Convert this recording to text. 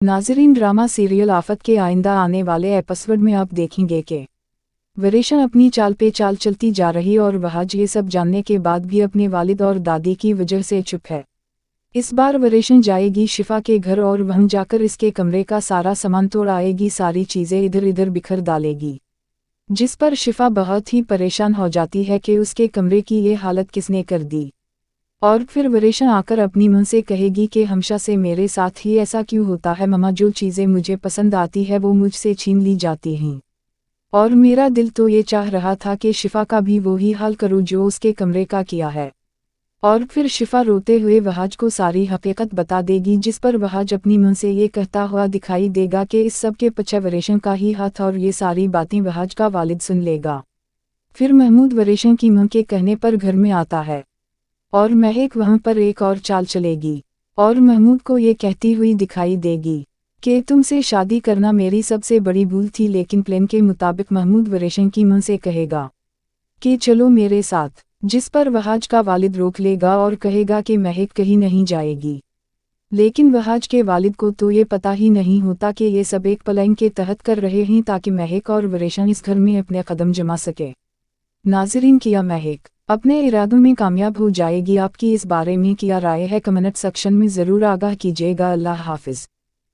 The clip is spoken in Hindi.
नाज़रीन, ड्रामा सीरियल आफत के आइंदा आने वाले एपिसोड में आप देखेंगे कि वरेशन अपनी चाल पे चाल चलती जा रही और वहाज ये सब जानने के बाद भी अपने वालिद और दादी की वजह से चुप है। इस बार वरेशन जाएगी शिफा के घर और वहीं जाकर इसके कमरे का सारा सामान तोड़ आएगी, सारी चीज़ें इधर इधर बिखर डालेगी, जिस पर शिफा बहुत ही परेशान हो जाती है कि उसके कमरे की ये हालत किसने कर दी। और फिर वरेशन आकर अपनी मां से कहेगी कि हमेशा से मेरे साथ ही ऐसा क्यों होता है मम्मा, जो चीज़ें मुझे पसंद आती है वो मुझसे छीन ली जाती हैं, और मेरा दिल तो ये चाह रहा था कि शिफा का भी वही हाल करूं जो उसके कमरे का किया है। और फिर शिफा रोते हुए वहाज को सारी हकीकत बता देगी, जिस पर वहाज अपनी मां से ये कहता हुआ दिखाई देगा कि इस सब के पीछे वरेशन का ही हाथ, और ये सारी बातें वहाज का वालिद सुन लेगा। फिर महमूद वरेशन की मां के कहने पर घर में आता है और महक वहां पर एक और चाल चलेगी और महमूद को ये कहती हुई दिखाई देगी कि तुमसे शादी करना मेरी सबसे बड़ी भूल थी, लेकिन प्लान के मुताबिक महमूद वरेशन की मां से कहेगा कि चलो मेरे साथ, जिस पर वहाज का वालिद रोक लेगा और कहेगा कि महक कहीं नहीं जाएगी। लेकिन वहाज के वालिद को तो ये पता ही नहीं होता कि ये सब एक प्लान के तहत कर रहे हैं ताकि महक और वरेशन इस घर में अपने कदम जमा सके। नाज़रीन, क्या महक अपने इरादों में कामयाब हो जाएगी? आपकी इस बारे में क्या राय है? कमेंट सेक्शन में ज़रूर आगाह कीजिएगा। अल्लाह हाफिज़।